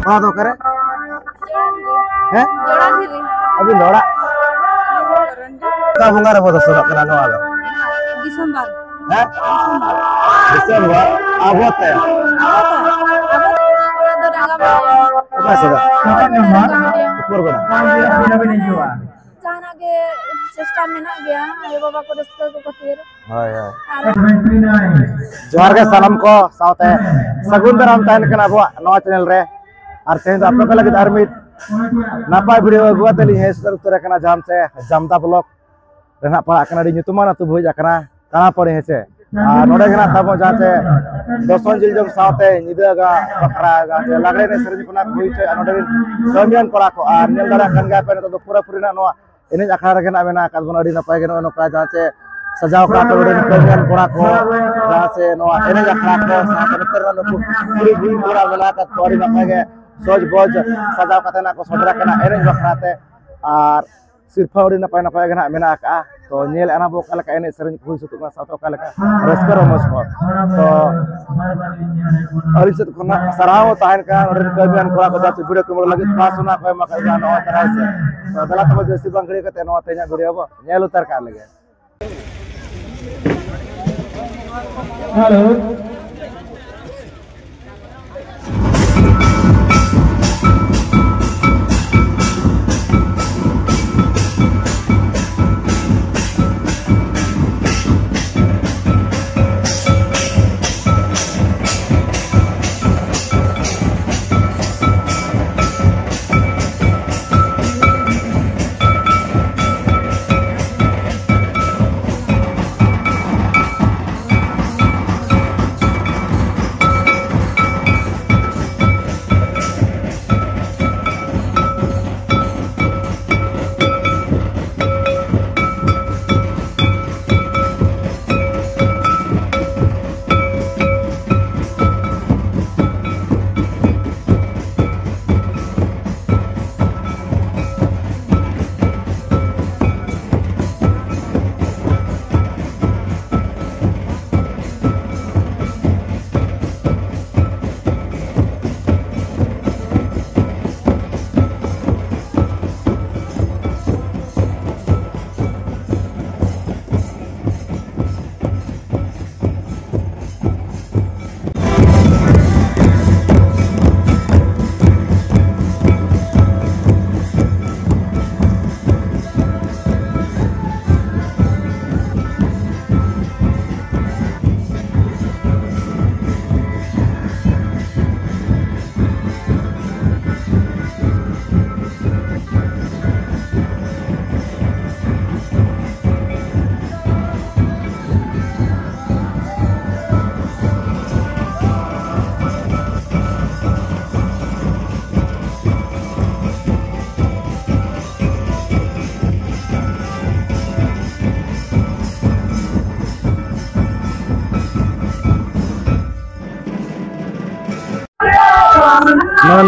ᱚᱱᱟ ᱫᱚ ᱚᱠᱟᱨᱮ? ᱦᱮᱸ? ᱟᱹᱵᱤᱱ ᱫᱚ ᱚᱲᱟᱜ ᱚᱠᱟ ᱵᱚᱸᱜᱟ ᱨᱮᱵᱚ ᱫᱚᱥᱚᱨᱚᱜ ᱠᱟᱱᱟ ᱱᱚᱣᱟ ᱫᱚ? Disember. ᱦᱮᱸ? ᱰᱤᱥᱮᱢᱵᱚᱨ ᱟᱵᱚᱛᱮ ᱚᱠᱟ ᱥᱮᱫ? ᱩᱯᱚᱨ ᱵᱮᱲᱟ Jangan age cesta menak gaya, ayo baba ko raska ko khatir. ᱦᱳᱭ ᱦᱳᱭ ᱡᱚᱦᱟᱨ ᱜᱮ ᱥᱟᱱᱟᱢ ᱠᱚ ᱥᱟᱶᱛᱮ ᱥᱟᱹᱜᱩᱱ ᱫᱟᱨᱟᱢ ᱛᱟᱦᱮᱱ ᱠᱟᱱᱟ ᱟᱵᱚᱣᱟᱜ ᱱᱚᱣᱟ ᱪᱮᱱᱮᱞ ᱨᱮ ᱟᱨ ᱛᱮᱦᱮᱧ ᱫᱚ ᱟᱯᱮ ᱠᱚ ᱞᱟᱹᱜᱤᱫ ᱟᱨ ᱢᱤᱫ ᱱᱟᱯᱟᱭ ᱵᱷᱤᱰᱤᱭᱳ ᱟᱹᱜᱩ ᱠᱟᱛᱮ ᱞᱤᱧ ᱦᱮᱡ ᱥᱮᱴᱮᱨ ᱩᱛᱟᱹᱨ ᱟᱠᱟᱱᱟ ᱡᱟᱦᱟᱸ ᱥᱮ ᱡᱟᱢᱫᱟ ᱵᱞᱚᱠ ᱨᱮᱱᱟᱜ ᱯᱟᱲᱟᱜ ᱠᱟᱱᱟ ᱟᱹᱰᱤ ᱧᱩᱛᱩᱢᱟᱱ ᱟᱹᱛᱩ ᱵᱷᱩᱡ ᱟᱠᱟᱱᱟ ᱠᱟᱱᱟᱯᱟᱲᱤ ᱦᱮᱸᱥᱮ ᱟᱨ ᱱᱚᱰᱮ ᱜᱮ ᱱᱟᱜ ᱛᱟᱵᱚ ᱡᱟᱦᱟᱸ ᱥᱮ ᱫᱚᱥᱚᱱ ᱡᱤᱞ ᱡᱚᱢ ᱥᱟᱶᱛᱮ ᱧᱤᱫᱟᱹ ᱵᱟᱠᱷᱨᱟ ᱡᱟᱦᱟᱸ ᱥᱮ ᱞᱟᱜᱲᱮ ᱮᱱᱮᱡ ᱥᱮᱨᱮᱧ ᱠᱚ ᱱᱟᱜ ᱦᱩᱭ ᱦᱚᱪᱚᱭᱟ ᱱᱚᱰᱮ ᱠᱟᱹᱢᱤᱭᱟᱱ ᱠᱚᱲᱟ ᱠᱚ ᱟᱨ ᱧᱮᱞ ᱫᱟᱲᱮᱭᱟᱜ ᱠᱟᱱ ᱜᱮᱭᱟ ᱯᱮ ᱱᱤᱛᱚᱜ ᱫᱚ ᱯᱩᱨᱟᱹ ᱯᱩᱨᱤ ᱱᱚᱣᱟ ᱮᱱᱮᱡ ᱟᱠᱷᱲᱟ ᱨᱮᱜᱮ ᱱᱟᱜ ᱢᱮᱱᱟᱜ ᱟᱠᱟᱫ ᱵᱚᱱᱟ ᱟᱹᱰᱤ ᱱᱟᱯᱟᱭ ᱜᱮ ᱱᱚᱜᱼᱚᱭ ᱱᱚᱝᱠᱟ ᱡᱟᱦᱟᱸ ᱥᱮ सजाव का कमियान कोड़ा को जहाँ से एने अखड़ा को पूरी भूल कोड़ा बना का तोड़ी नपागे सोच बोझ सजाव का तना को सदरा कना एने बखराते और सिर्फ अड़ी नपाय नपाय गना मेना का तो नेल एना बो कालका एने सेरेन हुई सुतुना सातो कालका रस्कर मस को तो अड़ी सत कोना सराव ताहन का कमियान कोड़ा को जाते वीडियो को लगी पासना को मका जान ओ तरह से तो दला तो जैसी बंगड़ी के तेनो तेना वीडियो बो नेल उतर का लगे Halo.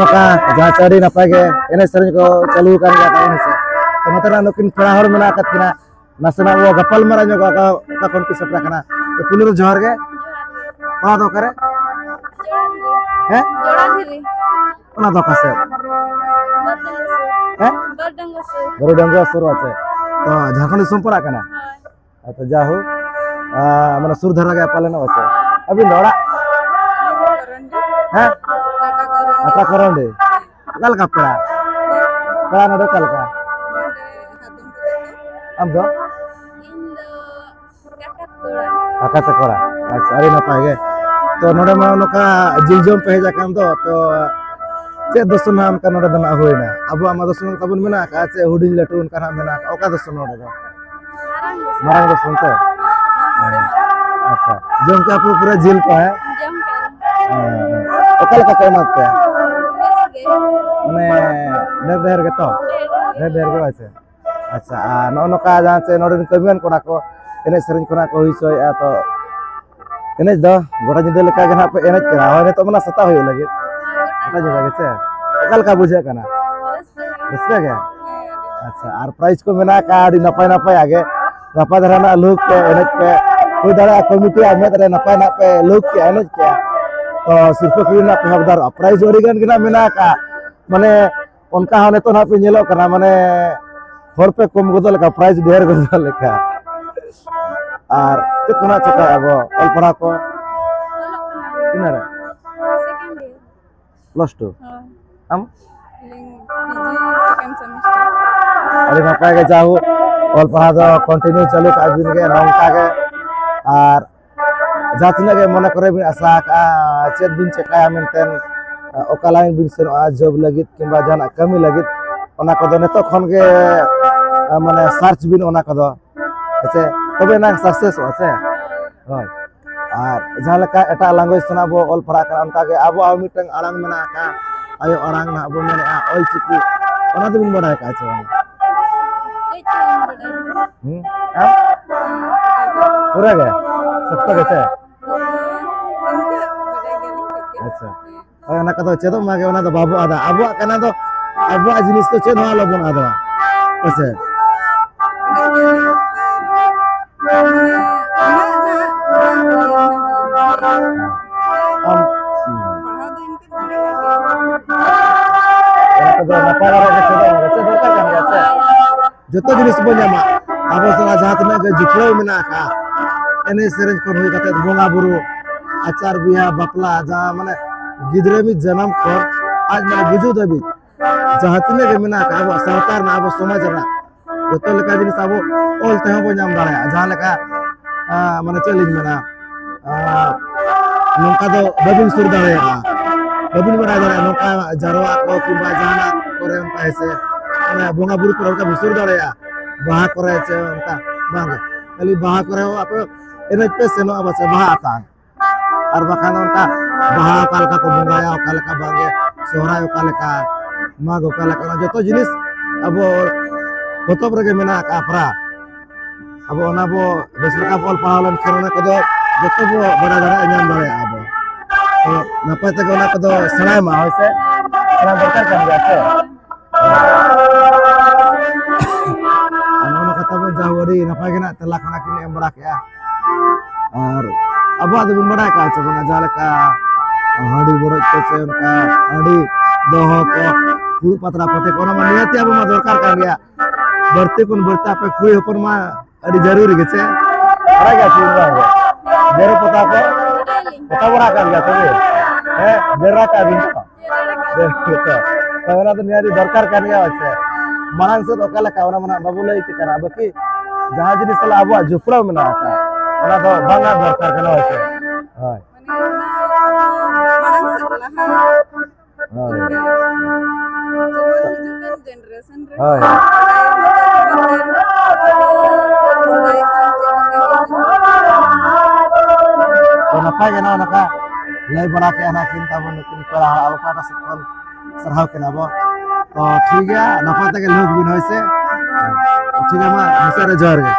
नौका जहाँ से नपाय के एने सेरेन को चालू कर गया था से तो मतलब नुकिन पेड़ा हर मेना कतना नासना वो गपल मरा जो का कोन की सपरा कना तो पुनर जोहर के ओना दो करे हैं जोड़ा धीरे ओना दो कासे हैं बरडंगा सुर আছে तो झारखंड दिसम पड़ा कना तो जाहो माने सुर धरा के पाले न আছে अभी नोड़ा हैं apa koron deh kal kapra kala nado kal ka amdo akat sekora ari napa ge to node ma noka jiljom pe heja kan to che dosun nam kan node dana hoina abu ama dosun tabun mena ka che huding latun kan mena oka dosun node do marang dosun to अच्छा जम का पूरा जिल को है occult का कोई मत है माने देर के तो देर के আছে अच्छा नो नका जहां से नोडन कमियन कोना को एने सेरेन कोना को हुई सोय तो एने दो गोटा जिंदे लेका गना पे एने करा होय तो मना सता होय लगे गोटा जगह के से ओकल का बुझे कना इसके के अच्छा और प्राइस को मेना का आदि नपाय नपाय आगे नपाय धराना लुक पे एने पे कोई दरा कमिटी आमे दरे नपाय ना पे लुक के एने के तो सिर्फ कोई ना हकदार प्राइस ओरिगन के ना मेना का माने उनका हाँ तो ना पे नेलो करना माने हर पे कम गोदल का प्राइस ढेर गोदल लेका और चेक कोना चेका अब ऑल पढ़ा को किनारे सेकंड ईयर +2 हम पीजी सेकंड सेमेस्टर अरे नपाय के जाहु ऑल पढ़ा दो कंटिन्यू चालू का दिन के नौका के और जातने के मन करे बिन आशा का चेक बिन चेका मेंटेन ओकालाइन बिन सेन जॉब लगित किंबा जाना कमी लगित ओना को नेतो खन के माने सर्च बिन ओना को अच्छे तबे ना सक्सेस होसे होय और जहां लका एटा लैंग्वेज सना बो ऑल पढ़ा का उनका के अब मिटंग आड़ांग मेना का आयो आड़ांग ना बो मेने ओल चिकी ओना तो बिन बड़ा का छे पूरा गया सबका कैसे अच्छा और ना कतो चेदो मागे ओना तो बाबू आदा अबो कना तो अबो जिनिस तो चेद वाला बन आदा कैसे जोतो जिनिस बो ᱧᱟᱢᱟ ᱟᱵᱚ ᱥᱟᱞᱟ ᱡᱟᱦᱟᱸ ᱛᱤᱱᱟᱹᱜ ᱜᱮ ᱡᱩᱯᱲᱟᱹᱣ ᱢᱮᱱᱟᱜ ᱠᱟ ᱮᱱᱮ ᱥᱮᱨᱮᱧ ᱠᱷᱚᱱ ᱦᱩᱭ ᱠᱟᱛᱮ ᱵᱚᱸᱜᱟ ᱵᱩᱨᱩ आचार बिहा बापला जहाँ माने गिदरे भी जन्म खर आज माने बुझु दबी जहाँ तिने के मेना का अब सरकार ना अब समाज ना जोतो लेका जिनिस अब ऑल ते हो नाम दाड़ा जहाँ लेका माने चलिन मेना नोका दो बबिन सुर दाड़ा बबिन बड़ा दाड़ा नोका जरवा को किबा जाना करे उनका ऐसे माने बोंगा बुरु को उनका सुर दाड़ा बाहा करे छे उनका बांगे खाली बाहा करे हो आप एने पे सेनो अब से बाहा आता और बखान उनका बाहा कालका को बंगाया कालका बांगे सोहराय कालका माग कालका जो तो जिनिस अब फोटो रगे मेना कापरा अब ओना बो बेसलका बॉल पालन करना को दो जतो बो बड़ा बड़ा नाम दाड़े अब तो नपाय तक ओना को दो सनाय मा होइसे सना दरकार कर गया से ओना कथा बो जावरी नपाय गेना तला खाना किने एम बड़ा के और अब आदि बड़ा का छ बना जालका हाडी बड़ से उनका हाडी दोह को पुरु पतरा पटे कोना मा नियति अब मा दरकार का गया बढ़ते कोन बढ़ता पे कोई ऊपर मा अड़ी जरूरी के छे बड़ा का छी जेरो पता को पता बड़ा कर गया तबे है जेरा का दिन तो ओना तो नियति दरकार कर गया छे मानन से ओकाला का ओना मना बाबू लई के करा बाकी जहां जिनिस सला अब जुपड़ा मेना का ओना तो बांगा दरकार करना होय हाय मानन से जनरेशन रे हाय तो नपाय गना नका लय बड़ा के ना किन तब निकिन करा अब काटा से कौन सरहाव के नाबो तो ठीक है नपाय तक लोग बिन होइसे ठीक है मा हसरे जहर गे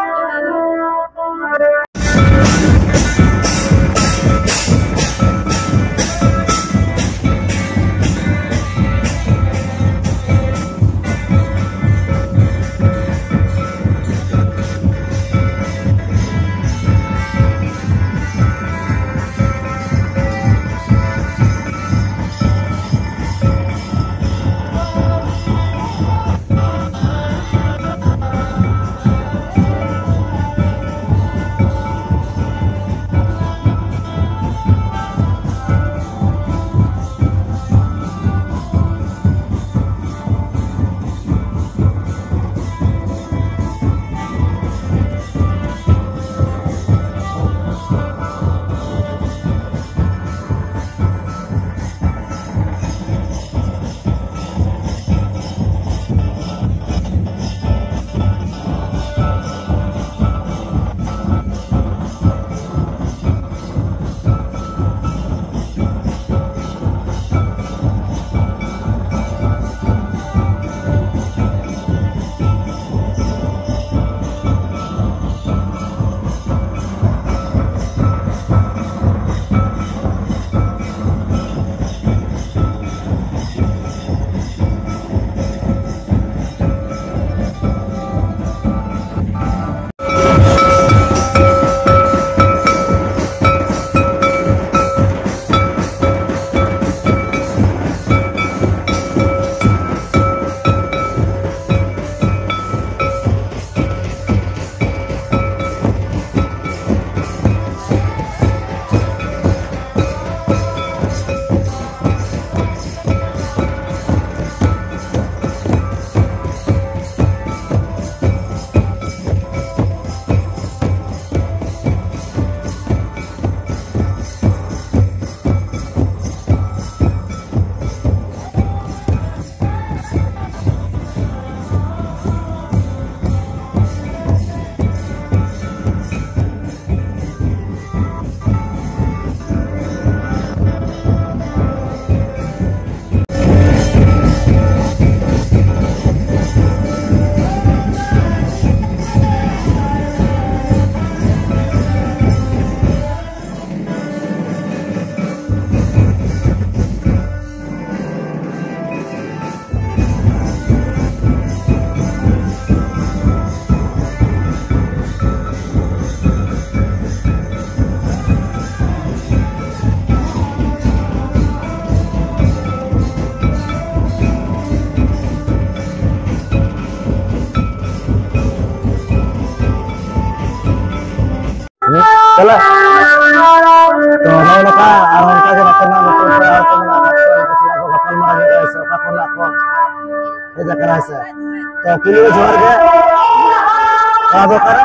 बोला तो नौ लोका और उनका के नतना नतु को मना कसला को गपल मारा के ऐसे का कोला को ए जकरा से तो किलो जोर के का दो करे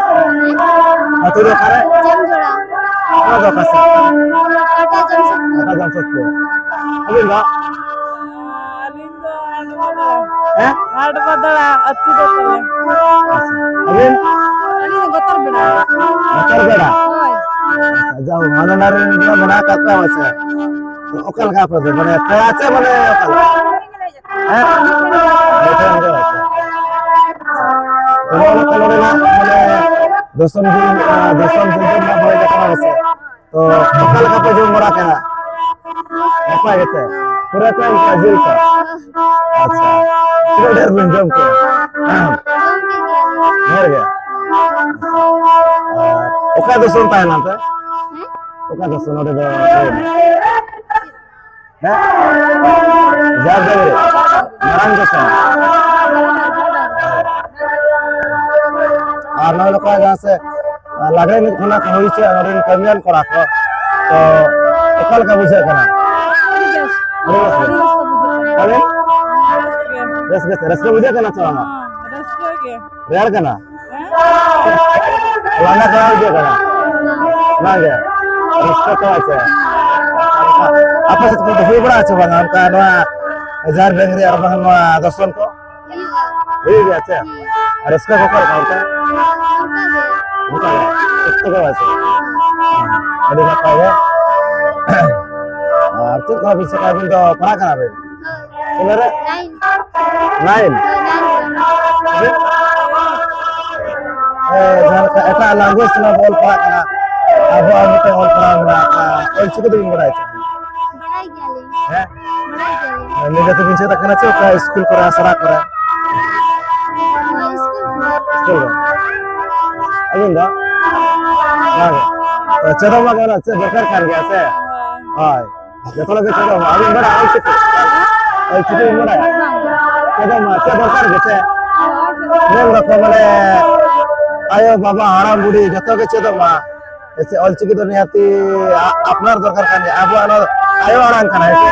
अतु दो करे जम जोड़ा का दो कसे आटा जम को अभी ना हैं हाट बदला अति देतले अभी अली गोतर बेड़ा मोटर बेड़ा जाओ माननारे बना का वैसे तो ओकल का पर बने तयाचे बने ओकल हैं बैठे होंगे वैसे तो ओकल ना माने दसम दिन ना बोले देखा वैसे तो ओकल का पे जो मोरा केना apa gitu पूरा टाइम का जिल का अच्छा पूरा डर में जम के मर गया ओका तो सुनता है ना तो ओका तो सुनो दे हैं जा दे नारायण का सुन और ना लोग जहाँ से लगे नहीं खाना कोई से और इन कमियान करा को तो ओकल का बुझे करना अरे रस का बुझे करना चाहना रेयर करना लाना करा बुझे करना ना गया रस का ऐसे apa sih itu berapa coba nggak karena jar bengri arba sama dosen ko iya biasa harus ke kokol kau kan bukan ya itu kau sih ada apa ya arti kalau bisa kau itu pernah kan apa sebenarnya lain jangan ke eta language na bol pernah kena abu abu itu bol pernah और चुके तो बड़ा है बड़ाई गया हैं बड़ाई गया मैं तो पीछे तक ना चाहिए का स्कूल करा सरा करा स्कूल अभी ना ना चलो मगर ना से बेकार कर गया से हां देखो लगे चलो अभी बड़ा आई चुके बड़ा है चलो मां से बेकार गया से मैं रखो माने आयो बाबा आराम बुढ़ी जतो के चलो मां ऐसे अलचिकी तो निहाती अपनार दरकार kan abu ana ayo orang kan ऐसे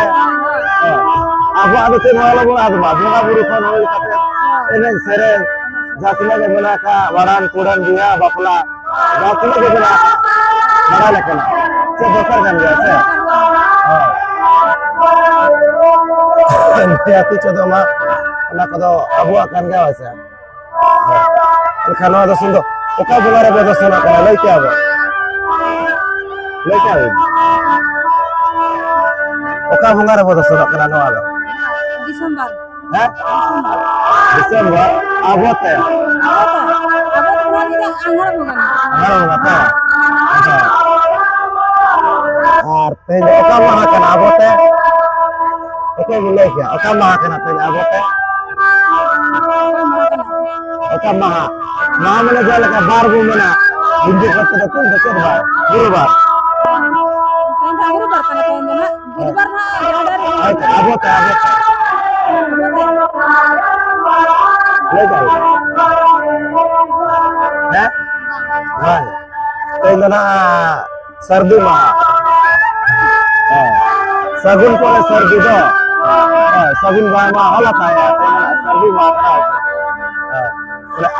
abu ada tuh malah buat abu nggak buru kan oleh kata ini seren jatuhnya ke mana ka waran kudan dia bapla jatuhnya ke mana mana lekan saya daftar kan biasa nihaती coba mah anak kado abu akan gak wasa kalau ada sundo oka bulan ada sundo kan lagi apa लेके आवे ओका भंगार बहुत सुना कना no आलो दिसंबर हैं दिसंबर आबोत है अब पूरा दिन अंगार भंगार अच्छा और ते ओका महा कना आबोत है ओके बोले क्या ओका महा कना ते आबोत है ओका महा महा मैंने जाले का बार गो मना हिंदी करते तो देखो बार गुरुवार kan akhir barkan itu na bubar na ada आबोत है ले जाओ हैं हां तो ना सर्दी मा सगुन को सर्दी दो सगुन बा मा होला था सर्दी मा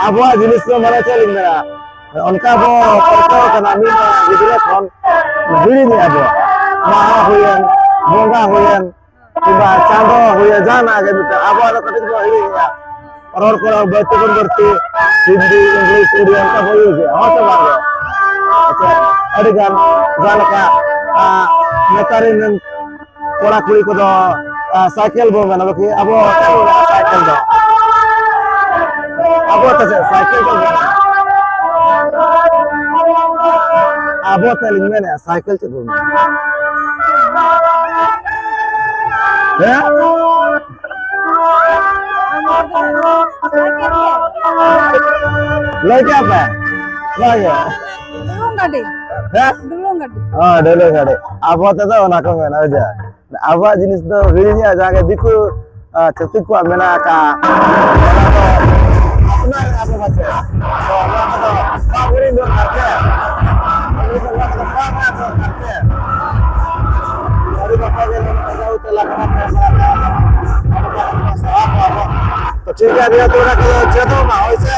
आबो जिनिस तो मने चलिन मेरा उनका वो करतो कनामी गिदिले कोन बिड़ी नहीं आबो मा हुयन बोंगा हुयन किबा चांदो हुया जाना के बिता आबो तो कटिक को हिली या और को बच्चे को करते हिंदी इंग्लिश उड़िया का होई है हां सब आ गया अच्छा अरे जान का नेतारे ने कोड़ा कुड़ी को तो साइकिल बोंगा ना कि आबो साइकिल दो आबो तो साइकिल को आबो तल मैंने साइकिल से घूम हैं लेके apa lagi dulu nggak oh dulu nggak apa tuh orang kau mana aja apa jenis tuh videonya jangan diku cetuk ku mana ka apa apa macam so apa tuh kamu ini dua kerja ini तो ठीक है भैया थोड़ा चेतो ना वैसे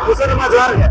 दूसरे में जोर के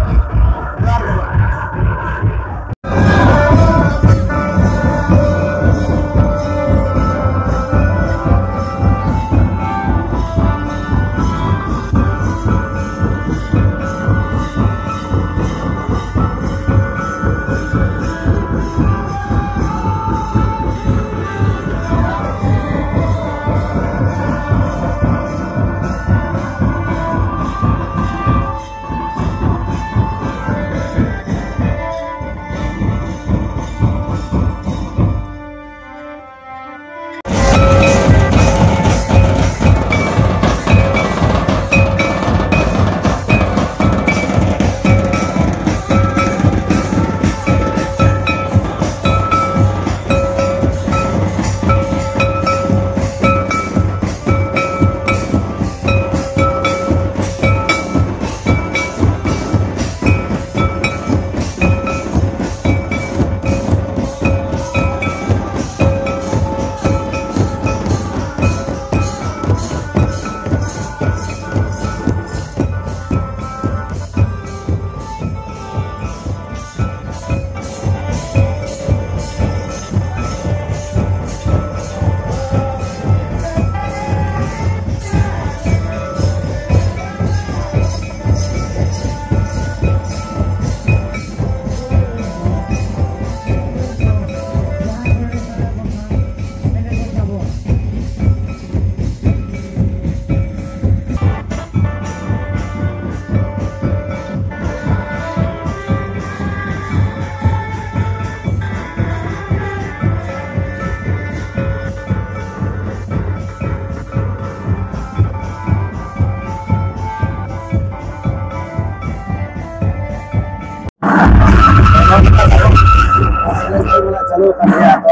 चालू कर दिया तो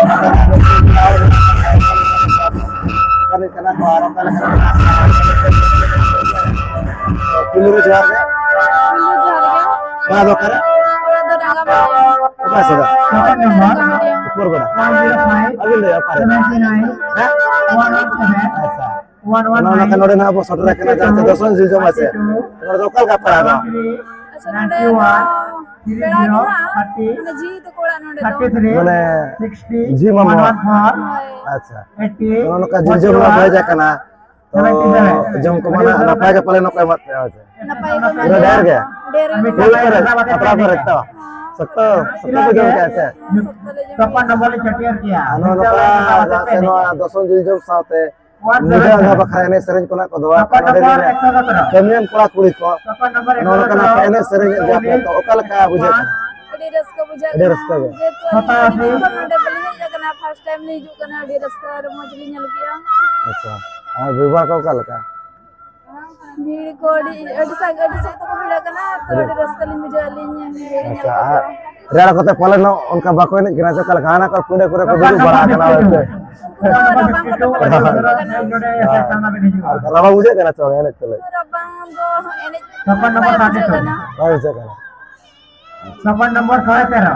करना को आराम कर पिल्लू जोर के दो करे कैसे ऊपर बड़ा अभी ले पारे ना का नोडे ना बो सटरा के ना जाते 10 जिल जमा से नोडे तो कल का पड़ा दो माने जी मामा अच्छा उन्होंने का जिल जमा हो जाए कना तो जम को माना नपाय के पले नपाय मत आवे नपाय डर गया अपना पर रखता सकता सकता को जम कैसे 56 नंबर ले चटियर किया उन्होंने का जाते नो 10 जिल जम साथे मुझे ना बखाने सरंज कोना को दवा कमियन कोड़ा कुड़ी को उन्होंने का ना सरंज जाते तो ओकल का बुझे रस्का बुझा रस्का फर्स्ट टाइम नहीं जो कना रस्का मछली नल किया अच्छा और विवाह को कल का भीड़ कोड़ी अडसा तो को भिड़ा कना तो रस्का लिन बुझा लिन अच्छा रेड़ा कोते पले न उनका बाको ने गिना तो कल खाना कर पुंडे करे को दूर बड़ा कना होते रबा बुझे कना तो एने चले रबांग दो एने 56 नंबर साथे तो कैसे कना 56 नंबर खड़े तेरा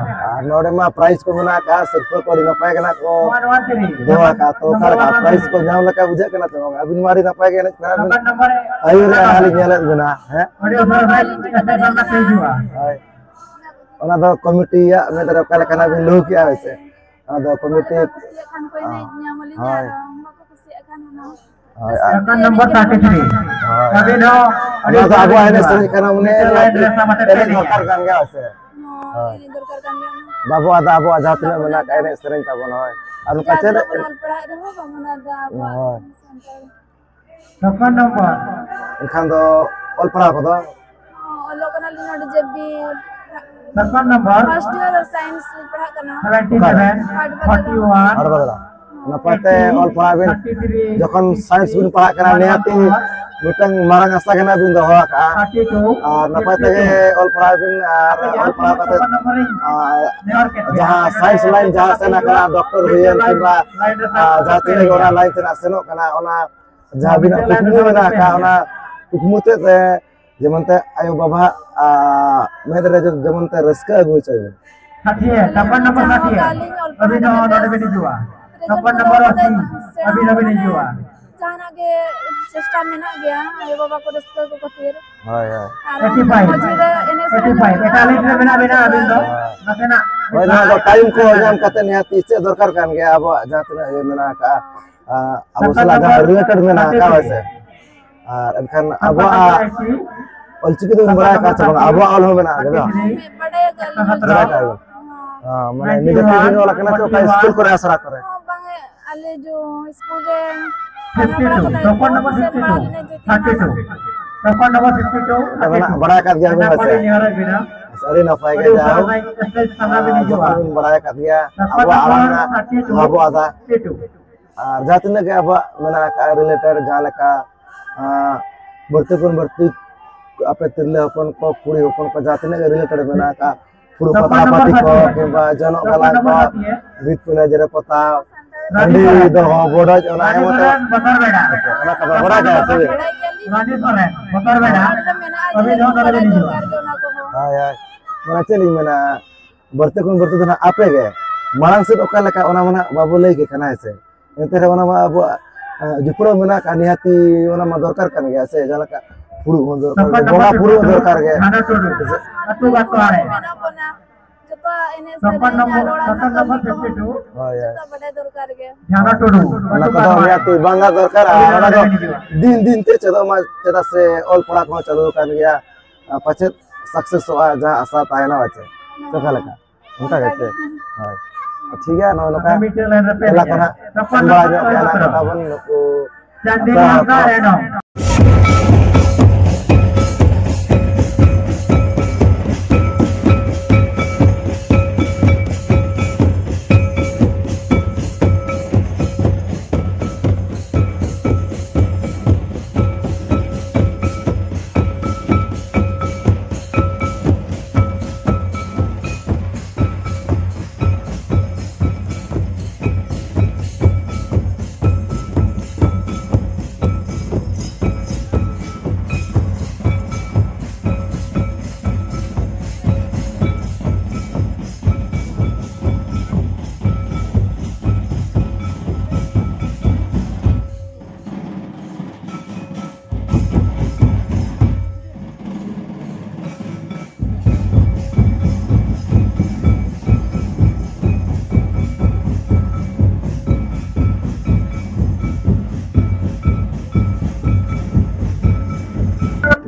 नोडे मा प्राइस को मना का सिर्फ कोड़ी न पाए कना को 113 दो का तो कर का प्राइस को जाम लका बुझे कना तो अबिन मारी न पाए के 56 नंबर आयु रे हाली नेले गुना है ऑडियो भाई कते सामने पेज हुआ हाय ओना दो कमिटी या में तरफ कल कना बिन लो किया वैसे ओना दो कमिटी खान कोई नहीं न्यामली जा हमको खुशी खान ना 56 नंबर 33 अभी नो ऑडियो तो आगो आने सरज कना मने दरकार कान गया वैसे ini दरकार kan dia बाबू आदा आबो आजा तने मना काने सरज का बनो है अब कचे पढ़ा रहो बमन आदा 56 नंबर इखान दो ऑल पढ़ा को दो लोकना लिनोड जेबी 56 नंबर फर्स्ट ईयर साइंस पढ़ा करना 77 41 और बदला नपाते ऑल पढ़ा बिन जखन साइंस बिन पढ़ा कना नेहाती मिटंग मारंग आसा कना बिन दो का 32 और नपाते ऑल पढ़ा बिन ऑल पढ़ा कते जहां साइंस लाइन जहां से ना कना डॉक्टर हुयन किबा जहां तिने गोना लाइन तना सेनो कना ओना जहां बिन कुकमु ना का ओना कुकमुते जेमनते आयो बाबा मेदरे जेमनते रस्का अगुय चाहिए 60 tapan nomor 60 अभी नो नोट भी नहीं जुआ tapan nomor 80 अभी नबी नहीं जुआ जाना के चेष्टा में ना गया ये बाबा को रस्ता को कतिर हाय हाय 85 45 में बना बना अभी तो ना ओय ना तो टाइम को नाम कहते नहीं तीसरे दरकार kan गया अब जहां तक ये मेना का अब सलाह रिलेटेड मेना का वैसे और एनखान अब olchiki do bada ka sa abo all ho mena gelo बड़े गल हां माने निगेटिव वाला kana तो का स्कूल करे असरा करे bang ale jo school de 52 tapan nomor 52 32 tapan nomor 52 बड़ा का दिया है वैसे बिना सॉरी ना पाएगा जाओ बड़ा का दिया अब आरामना अब आदा और जातने के अब मेना का रिलेटेड जहां लका बढ़ते बढ़ती apa tirle hopon ko kuri hopon ko jatine related mena ka puru pata pati ko kimba jonok galang ko bit puna jere pota andi do bodo ona emote motor beda ona ka bada ka se rani sore motor beda abhi no kare ni jo ha ya mana cheli mena barte dana ape ge marang se oka leka ona mana babu lei ge kana ese ente ona ma abu jupro mena ka nihati ona ma dorkar kan ge ase jalaka puru dorkar boga puru dorkar ge atu batu are जतो एने से 52 ha ya जतो बड़े दरकार के jana todu ona ka nihati banga dorkar ona do din te chado ma cheda se all pura ko chado kan gya pache success ho ja asa taina bache to kala ka unta gache ha ठीक है no लोका एला कना बड़ा जो एला कना बन नको चंदी का Reno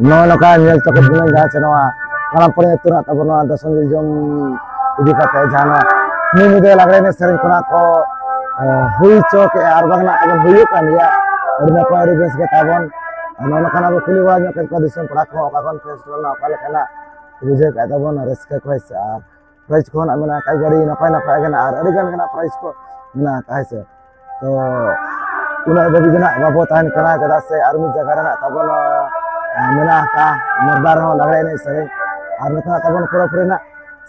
no loka nyel cokot bulan jaha senoa kalam pore turna tabono doson jom idi kate jana ni mude lagre ne sering kona ko hui chok ar bagna tabon huyu kan ya adina pari bes ke tabon no loka na kuli wa nyok ko dison pora ko ka kon festival na kala kala buje ka tabon reska ko sa price ko na mena kai gari na pai gana ar adigan kana price ko na kai se to una da bijana babo tahan kana kada se army jagara na tabon mena ka mardar ho lagre ne sering ar neta tabon pura pura na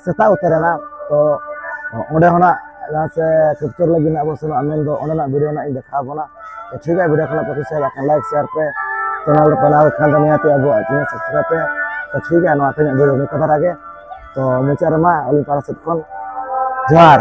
seta uterana to onde hona जहाँ से capture लगी ना अब सुनो amen दो उन्होंने video ना इन देखा बोला तो ठीक है वीडियो को आप शेयर रखें लाइक शेयर पे चैनल पर ना खान नहीं आती अब चैनल सब्सक्राइब पे तो ठीक है ना आते हैं वीडियो में कथा आगे तो मुझे रमा ओली पारा से कौन जोहार